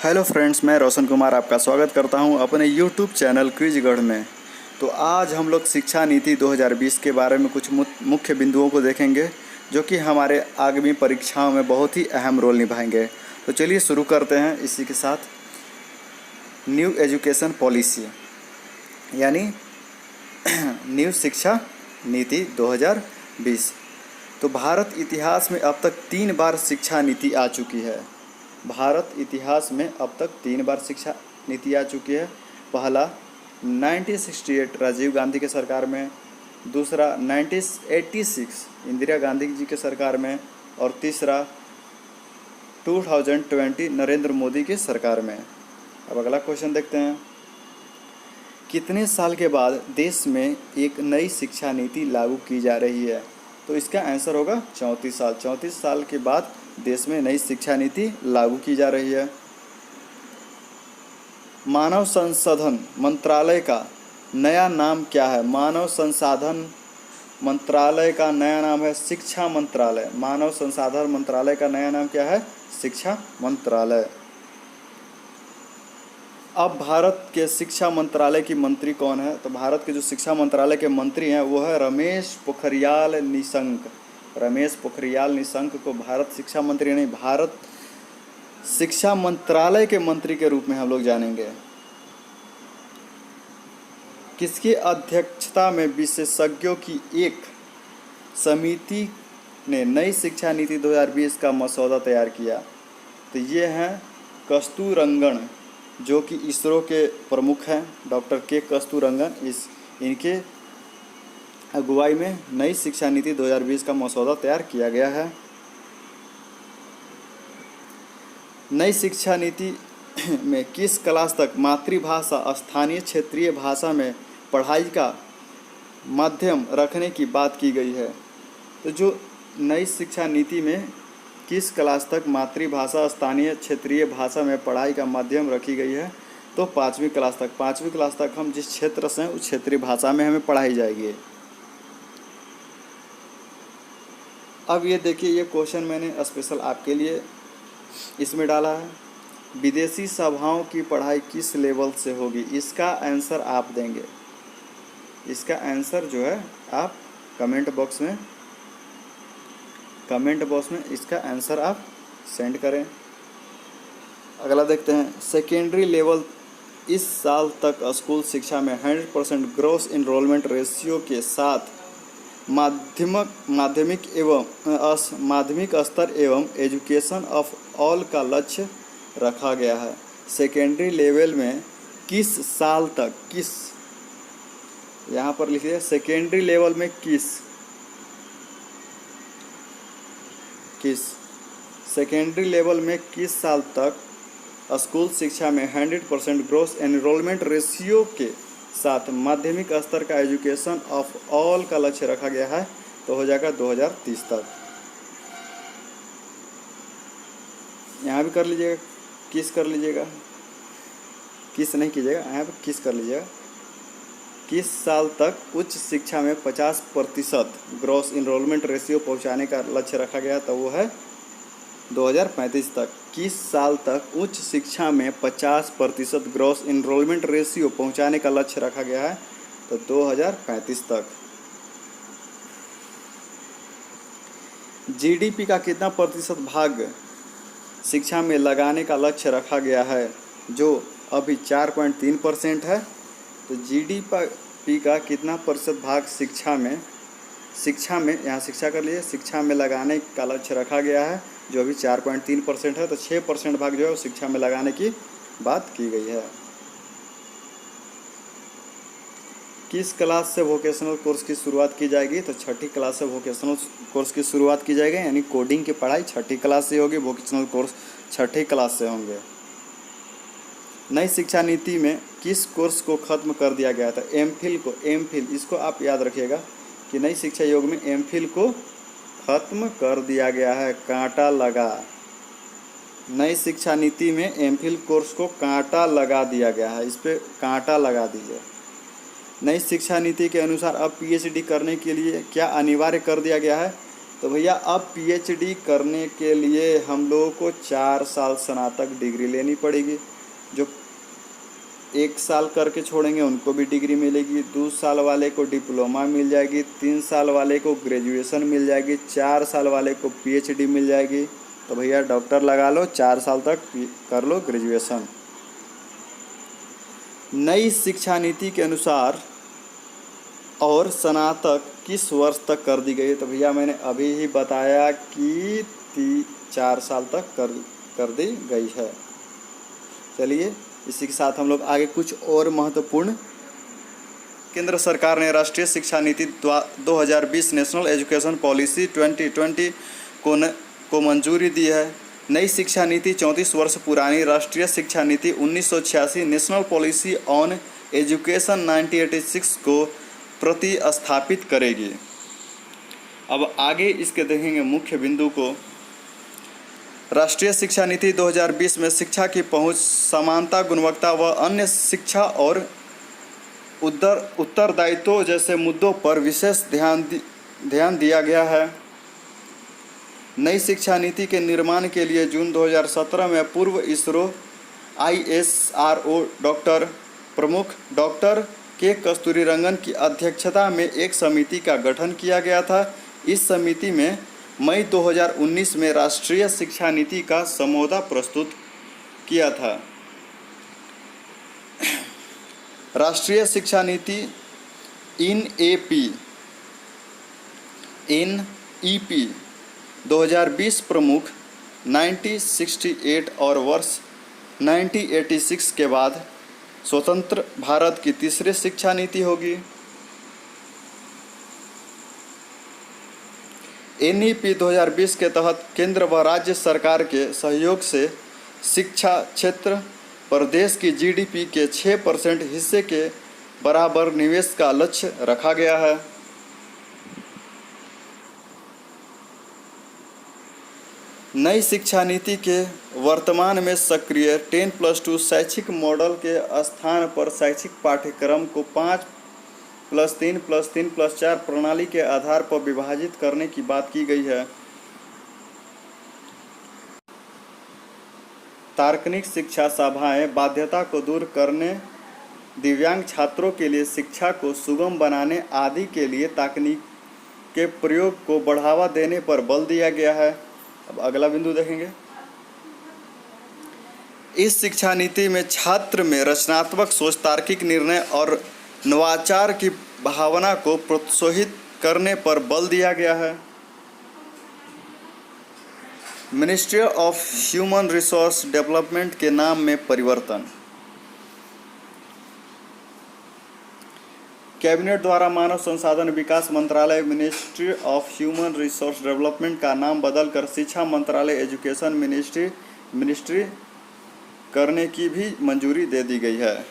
Hello friends, मैं रोशन कुमार आपका स्वागत करता हूं अपने यूट्यूब चैनल क्विजगढ़ में। तो आज हम लोग शिक्षा नीति 2020 के बारे में कुछ मुख्य बिंदुओं को देखेंगे जो कि हमारे आगामी परीक्षाओं में बहुत ही अहम रोल निभाएंगे। तो चलिए शुरू करते हैं इसी के साथ। न्यू एजुकेशन पॉलिसी यानी न्यू शिक्षा नीति 2020। तो भारत इतिहास में अब तक 3 बार शिक्षा नीति आ चुकी है। भारत इतिहास में अब तक 3 बार शिक्षा नीति आ चुकी है। पहला 1968 राजीव गांधी के सरकार में, दूसरा 1986 इंदिरा गांधी जी के सरकार में, और तीसरा 2020 नरेंद्र मोदी की सरकार में। अब अगला क्वेश्चन देखते हैं। कितने साल के बाद देश में एक नई शिक्षा नीति लागू की जा रही है? तो इसका आंसर होगा 34 साल। 34 साल के बाद देश में नई शिक्षा नीति लागू की जा रही है। मानव संसाधन मंत्रालय का नया नाम क्या है? मानव संसाधन मंत्रालय का नया नाम है शिक्षा मंत्रालय। मानव संसाधन मंत्रालय का नया नाम क्या है? शिक्षा मंत्रालय। अब भारत के शिक्षा मंत्रालय की मंत्री कौन है? तो भारत के जो शिक्षा मंत्रालय के मंत्री हैं वो है रमेश पोखरियाल निशंक। रमेश पोखरियाल निशंक को भारत शिक्षा मंत्री नहीं, भारत शिक्षा मंत्रालय के मंत्री के रूप में हम लोग जानेंगे। किसकी अध्यक्षता में विशेषज्ञों की एक समिति ने नई शिक्षा नीति 2020 का मसौदा तैयार किया? तो ये हैं कस्तूरंगन, जो कि इसरो के प्रमुख हैं, डॉक्टर के कस्तूरंगन। इनके अगुवाई में नई शिक्षा नीति 2020 का मसौदा तैयार किया गया है। नई शिक्षा नीति में किस क्लास तक मातृभाषा स्थानीय क्षेत्रीय भाषा में पढ़ाई का माध्यम रखने की बात की गई है? तो जो नई शिक्षा नीति में किस क्लास तक मातृभाषा स्थानीय क्षेत्रीय भाषा में पढ़ाई का माध्यम रखी गई है? तो 5वीं क्लास तक। 5वीं क्लास तक हम जिस क्षेत्र से हैं उस क्षेत्रीय भाषा में हमें पढ़ाई जाएगी। अब ये देखिए, ये क्वेश्चन मैंने स्पेशल आपके लिए इसमें डाला है। विदेशी सभाओं की पढ़ाई किस लेवल से होगी? इसका आंसर आप देंगे। इसका आंसर जो है आप कमेंट बॉक्स में इसका आंसर आप सेंड करें। अगला देखते हैं। सेकेंडरी लेवल इस साल तक स्कूल शिक्षा में 100% ग्रॉस इनरोलमेंट रेशियो के साथ माध्यमिक स्तर एवं एजुकेशन ऑफ ऑल का लक्ष्य रखा गया है। सेकेंडरी लेवल में किस साल तक, किस, यहाँ पर लिखिए सेकेंडरी लेवल में किस सेकेंडरी लेवल में किस साल तक स्कूल शिक्षा में 100% ग्रॉस एनरोलमेंट रेशियो के साथ माध्यमिक स्तर का एजुकेशन ऑफ ऑल का लक्ष्य रखा गया है? तो हो जाएगा 2030 तक। यहाँ भी कर लीजिएगा, किस कर लीजिएगा, किस नहीं कीजिएगा, यहाँ पे किस कर लीजिएगा। किस साल तक उच्च शिक्षा में 50% ग्रॉस इनरोलमेंट रेशियो पहुंचाने का लक्ष्य रखा गया? तो वो है 2035 तक। किस साल तक उच्च शिक्षा में 50% ग्रॉस इनरोलमेंट रेशियो पहुंचाने का लक्ष्य रखा गया है? तो 2035 तक। जीडीपी का कितना प्रतिशत भाग शिक्षा में लगाने का लक्ष्य रखा गया है? जो अभी 4.3% है। तो जीडीपी का कितना प्रतिशत भाग शिक्षा में यहाँ शिक्षा कर लिए, शिक्षा में लगाने का लक्ष्य रखा गया है, जो अभी 4.3% है। तो 6% भाग जो है वो शिक्षा में लगाने की बात की गई है। किस क्लास से वोकेशनल कोर्स की शुरुआत की जाएगी? तो 6ठी क्लास से वोकेशनल कोर्स की शुरुआत की जाएगी, यानी कोडिंग की पढ़ाई 6ठी क्लास से होगी, वोकेशनल कोर्स 6ठी क्लास से होंगे। नई शिक्षा नीति में किस कोर्स को खत्म कर दिया गया था? एमफिल, इसको आप याद रखिएगा कि नई शिक्षा योग में एमफिल को खत्म कर दिया गया है। कांटा लगा, नई शिक्षा नीति में एमफिल कोर्स को कांटा लगा दिया गया है। इस पे कांटा लगा दीजिए। नई शिक्षा नीति के अनुसार अब पीएचडी करने के लिए क्या अनिवार्य कर दिया गया है? तो तो भैया अब पीएचडी करने के लिए हम लोगों को 4 साल स्नातक डिग्री लेनी पड़ेगी। जो 1 साल करके छोड़ेंगे उनको भी डिग्री मिलेगी, 2 साल वाले को डिप्लोमा मिल जाएगी, 3 साल वाले को ग्रेजुएशन मिल जाएगी, 4 साल वाले को पीएचडी मिल जाएगी। तो भैया डॉक्टर लगा लो, 4 साल तक कर लो ग्रेजुएशन। नई शिक्षा नीति के अनुसार और स्नातक किस वर्ष तक कर दी गई है? तो भैया मैंने अभी ही बताया कि 4 साल तक कर दी गई है। चलिए इसी के साथ हम लोग आगे कुछ और महत्वपूर्ण। केंद्र सरकार ने राष्ट्रीय शिक्षा नीति 2020 नेशनल एजुकेशन पॉलिसी 2020 को मंजूरी दी है। नई शिक्षा नीति 34 वर्ष पुरानी राष्ट्रीय शिक्षा नीति 1986 नेशनल पॉलिसी ऑन एजुकेशन 1986 को प्रतिस्थापित करेगी। अब आगे इसके देखेंगे मुख्य बिंदु को। राष्ट्रीय शिक्षा नीति 2020 में शिक्षा की पहुंच, समानता, गुणवत्ता व अन्य शिक्षा और उत्तरदायित्व जैसे मुद्दों पर विशेष ध्यान दिया गया है। नई शिक्षा नीति के निर्माण के लिए जून 2017 में पूर्व इसरो ISRO प्रमुख डॉक्टर के कस्तूरीरंगन की अध्यक्षता में एक समिति का गठन किया गया था। इस समिति में मई 2019 में राष्ट्रीय शिक्षा नीति का समझौता प्रस्तुत किया था। राष्ट्रीय शिक्षा नीति NEP 2020 प्रमुख 1968 और वर्ष 1986 के बाद स्वतंत्र भारत की तीसरी शिक्षा नीति होगी। NEP 2020 के तहत केंद्र व राज्य सरकार के सहयोग से शिक्षा क्षेत्र पर देश की GDP के 6% हिस्से के बराबर निवेश का लक्ष्य रखा गया है। नई शिक्षा नीति के वर्तमान में सक्रिय 10+2 शैक्षिक मॉडल के स्थान पर शैक्षिक पाठ्यक्रम को 5+3+3+4 प्रणाली के आधार पर विभाजित करने की बात की गई है। तार्किक शिक्षा सभाएं बाध्यता को दूर करने, दिव्यांग छात्रों के लिए शिक्षा को सुगम बनाने आदि के लिए तकनीक के प्रयोग को बढ़ावा देने पर बल दिया गया है। अब अगला बिंदु देखेंगे। इस शिक्षा नीति में छात्र में रचनात्मक सोच, तार्किक निर्णय और नवाचार की भावना को प्रोत्साहित करने पर बल दिया गया है। Ministry of human resource development के नाम में परिवर्तन। कैबिनेट द्वारा मानव संसाधन विकास मंत्रालय ministry of human resource development का नाम बदलकर शिक्षा मंत्रालय एजुकेशन मिनिस्ट्री करने की भी मंजूरी दे दी गई है।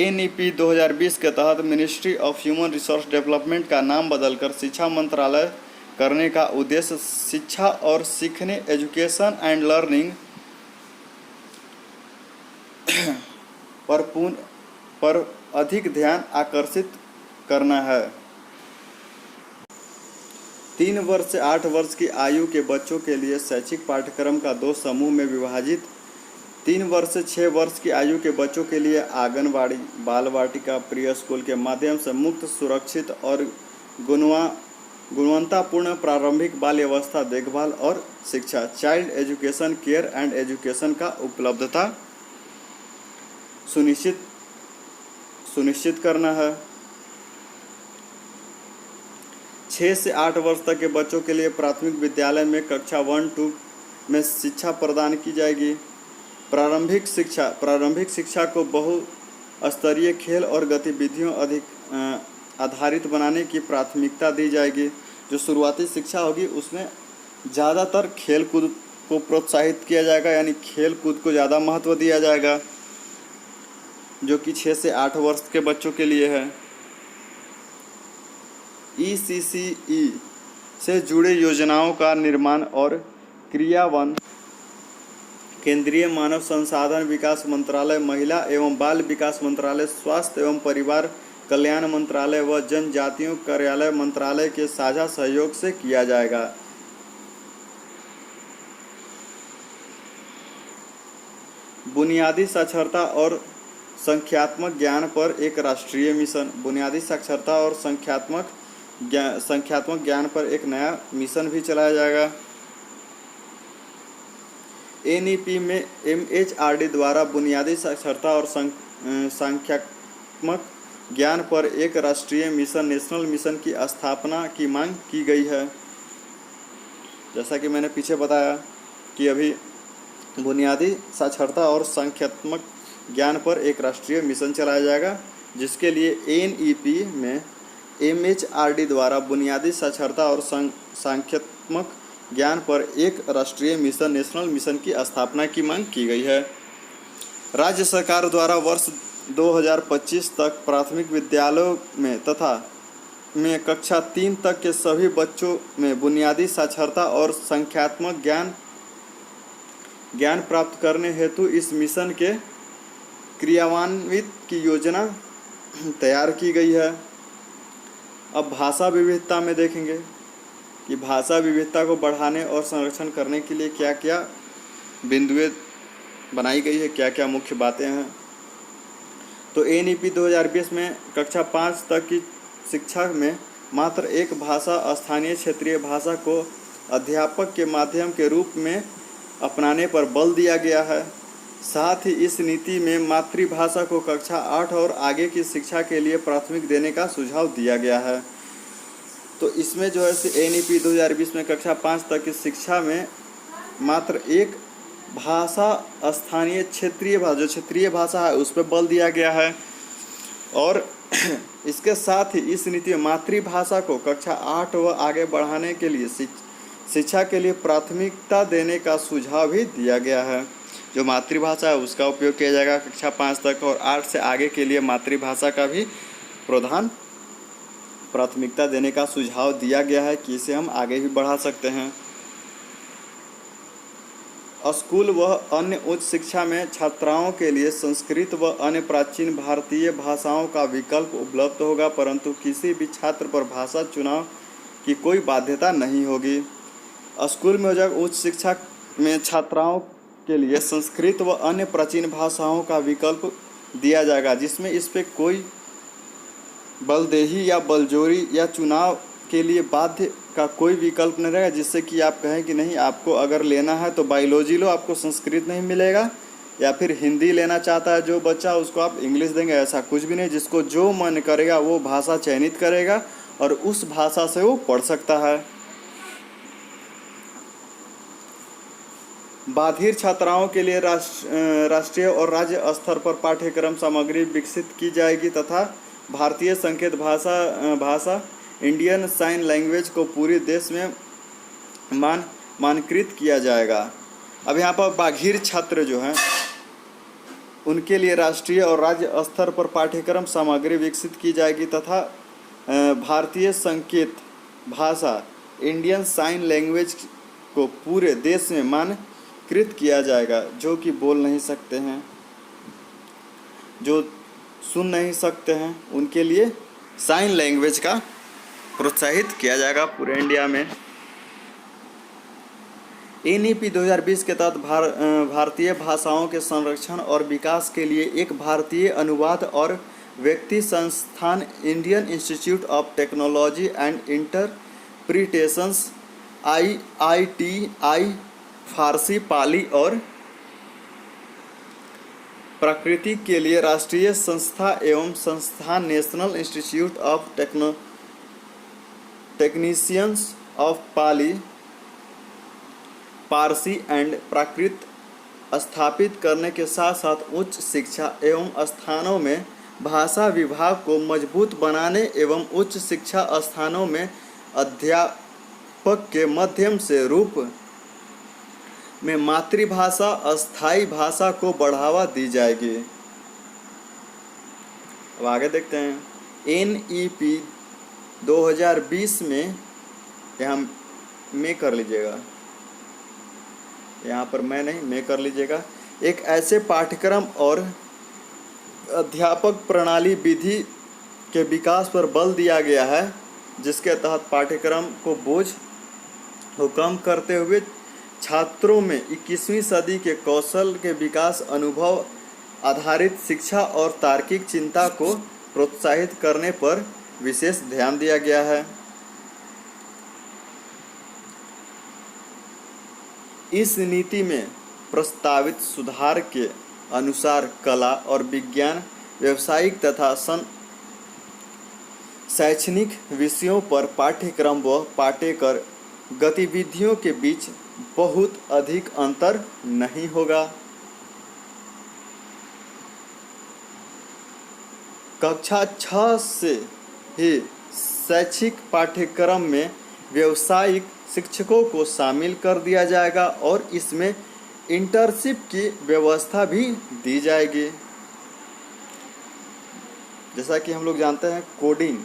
NEP 2020 के तहत ministry of human resource development का नाम बदलकर शिक्षा मंत्रालय करने का उद्देश्य शिक्षा और सीखने एजुकेशन एंड लर्निंग पर अधिक ध्यान आकर्षित करना है। 3 वर्ष से 8 वर्ष की आयु के बच्चों के लिए शैक्षिक पाठ्यक्रम का 2 समूह में विभाजित। 3 वर्ष से 6 वर्ष की आयु के बच्चों के लिए आंगनबाड़ी, बाल वाटिका, प्री स्कूल के माध्यम से मुक्त, सुरक्षित और गुणवत्तापूर्ण प्रारंभिक बाल अवस्था देखभाल और शिक्षा, child education, care and education का उपलब्धता सुनिश्चित करना है। 6 से 8 वर्ष तक के बच्चों के लिए प्राथमिक विद्यालय में कक्षा 1-2 में शिक्षा प्रदान की जाएगी। प्रारंभिक शिक्षा को बहुस्तरीय खेल और गतिविधियों अधिक आधारित बनाने की प्राथमिकता दी जाएगी। जो शुरुआती शिक्षा होगी उसमें ज़्यादातर खेल कूद को प्रोत्साहित किया जाएगा, यानी खेल कूद को ज़्यादा महत्व दिया जाएगा, जो कि 6 से 8 वर्ष के बच्चों के लिए है। ECCE से जुड़े योजनाओं का निर्माण और क्रियान्वयन केंद्रीय मानव संसाधन विकास मंत्रालय, महिला एवं बाल विकास मंत्रालय, स्वास्थ्य एवं परिवार कल्याण मंत्रालय व जनजातियों कार्यालय मंत्रालय के साझा सहयोग से किया जाएगा। बुनियादी साक्षरता और संख्यात्मक ज्ञान पर एक राष्ट्रीय मिशन। बुनियादी साक्षरता और संख्यात्मक ज्ञान पर एक नया मिशन भी चलाया जाएगा। एनईपी में एमएचआरडी द्वारा बुनियादी साक्षरता और संख्यात्मक ज्ञान पर एक राष्ट्रीय मिशन नेशनल मिशन की स्थापना की मांग की गई है। जैसा कि मैंने पीछे बताया कि अभी बुनियादी साक्षरता और संख्यात्मक ज्ञान पर एक राष्ट्रीय मिशन चलाया जाएगा, जिसके लिए एनईपी में एमएचआरडी द्वारा बुनियादी साक्षरता और संख्यात्मक ज्ञान पर एक राष्ट्रीय मिशन नेशनल मिशन की स्थापना की मांग की गई है। राज्य सरकार द्वारा वर्ष 2025 तक प्राथमिक विद्यालयों में तथा में कक्षा 3 तक के सभी बच्चों में बुनियादी साक्षरता और संख्यात्मक ज्ञान प्राप्त करने हेतु इस मिशन के क्रियान्वित की योजना तैयार की गई है। अब भाषा विविधता में देखेंगे कि भाषा विविधता को बढ़ाने और संरक्षण करने के लिए क्या क्या बिंदुएं बनाई गई है, क्या क्या मुख्य बातें हैं। तो एनईपी 2020 में कक्षा 5 तक की शिक्षा में मात्र एक भाषा स्थानीय क्षेत्रीय भाषा को अध्यापक के माध्यम के रूप में अपनाने पर बल दिया गया है। साथ ही इस नीति में मातृभाषा को कक्षा 8 और आगे की शिक्षा के लिए प्राथमिक देने का सुझाव दिया गया है। तो इसमें जो है एनईपी 2020 में कक्षा 5 तक की शिक्षा में मात्र एक भाषा स्थानीय क्षेत्रीय भाषा, जो क्षेत्रीय भाषा है, उस पर बल दिया गया है। और इसके साथ ही इस नीति में मातृभाषा को कक्षा 8 व आगे बढ़ाने के लिए शिक्षा के लिए प्राथमिकता देने का सुझाव भी दिया गया है। जो मातृभाषा है उसका उपयोग किया जाएगा कक्षा 5 तक, और 8 से आगे के लिए मातृभाषा का भी प्राथमिकता देने का सुझाव दिया गया है कि इसे हम आगे भी बढ़ा सकते हैं। स्कूल व अन्य उच्च शिक्षा में छात्राओं के लिए संस्कृत व अन्य प्राचीन भारतीय भाषाओं का विकल्प उपलब्ध होगा, परंतु किसी भी छात्र पर भाषा चुनाव की कोई बाध्यता नहीं होगी। स्कूल में जब उच्च शिक्षा में छात्राओं के लिए संस्कृत व अन्य प्राचीन भाषाओं का विकल्प दिया जाएगा, जिसमें इस पर कोई बलदेही या बलजोरी या चुनाव के लिए बाध्य का कोई विकल्प नहीं रहेगा, जिससे कि आप कहें कि नहीं, आपको अगर लेना है तो बायोलॉजी लो, आपको संस्कृत नहीं मिलेगा, या फिर हिंदी लेना चाहता है जो बच्चा उसको आप इंग्लिश देंगे। ऐसा कुछ भी नहीं। जिसको जो मन करेगा वो भाषा चयनित करेगा और उस भाषा से वो पढ़ सकता है। बाधिर छात्राओं के लिए राष्ट्रीय और राज्य स्तर पर पाठ्यक्रम सामग्री विकसित की जाएगी तथा भारतीय संकेत भाषा इंडियन साइन लैंग्वेज को पूरे देश में मानकृत किया जाएगा। अब यहाँ पर बाघिर छात्र जो हैं उनके लिए राष्ट्रीय और राज्य स्तर पर पाठ्यक्रम सामग्री विकसित की जाएगी तथा भारतीय संकेत भाषा इंडियन साइन लैंग्वेज को पूरे देश में मानकृत किया जाएगा। जो कि बोल नहीं सकते हैं, जो सुन नहीं सकते हैं, उनके लिए साइन लैंग्वेज का प्रोत्साहित किया जाएगा पूरे इंडिया में। एनईपी 2020 के तहत भारतीय भाषाओं के संरक्षण और विकास के लिए एक भारतीय अनुवाद और व्यक्ति संस्थान Indian institute of technology and interpretations IITI Farsi, Pali और प्रकृति के लिए राष्ट्रीय संस्था एवं संस्थान national institute of technicians of Parsi and Prakrit स्थापित करने के साथ साथ उच्च शिक्षा एवं स्थानों में भाषा विभाग को मजबूत बनाने एवं उच्च शिक्षा स्थानों में अध्यापक के माध्यम से रूप में मातृभाषा अस्थायी भाषा को बढ़ावा दी जाएगी। अब आगे देखते हैं। एनईपी 2020 में, यहाँ में कर लीजिएगा, यहाँ पर मैं नहीं, में कर लीजिएगा, एक ऐसे पाठ्यक्रम और अध्यापक प्रणाली विधि के विकास पर बल दिया गया है, जिसके तहत पाठ्यक्रम को बोझ को कम करते हुए छात्रों में 21वीं सदी के कौशल के विकास, अनुभव आधारित शिक्षा और तार्किक चिंता को प्रोत्साहित करने पर विशेष ध्यान दिया गया है। इस नीति में प्रस्तावित सुधार के अनुसार कला और विज्ञान, व्यावसायिक तथा शैक्षणिक विषयों पर पाठ्यक्रम व पाठ्येतर गतिविधियों के बीच बहुत अधिक अंतर नहीं होगा। कक्षा 6 से ही शैक्षिक पाठ्यक्रम में व्यावसायिक शिक्षकों को शामिल कर दिया जाएगा और इसमें इंटर्नशिप की व्यवस्था भी दी जाएगी। जैसा कि हम लोग जानते हैं, कोडिंग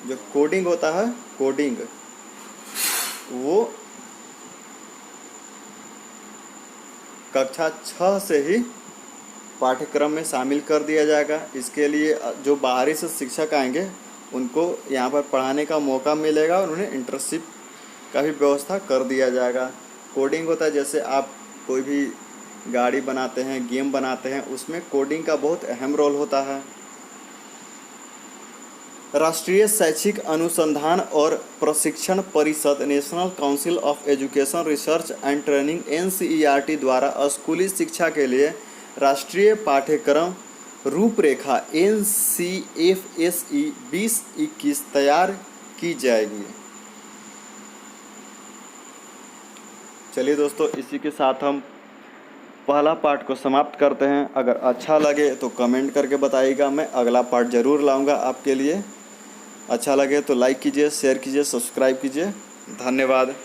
जो कोडिंग होता है, कोडिंग वो कक्षा 6 से ही पाठ्यक्रम में शामिल कर दिया जाएगा। इसके लिए जो बाहरी से शिक्षक आएंगे उनको यहाँ पर पढ़ाने का मौका मिलेगा और उन्हें इंटर्नशिप का भी व्यवस्था कर दिया जाएगा। कोडिंग होता है, जैसे आप कोई भी गाड़ी बनाते हैं, गेम बनाते हैं, उसमें कोडिंग का बहुत अहम रोल होता है। राष्ट्रीय शैक्षिक अनुसंधान और प्रशिक्षण परिषद, national council of education research and training NCERT द्वारा स्कूली शिक्षा के लिए राष्ट्रीय पाठ्यक्रम रूपरेखा NCFSE 2021 तैयार की जाएगी। चलिए दोस्तों, इसी के साथ हम पहला पार्ट को समाप्त करते हैं। अगर अच्छा लगे तो कमेंट करके बताइएगा, मैं अगला पार्ट ज़रूर लाऊंगा आपके लिए। अच्छा लगे तो लाइक कीजिए, शेयर कीजिए, सब्सक्राइब कीजिए। धन्यवाद।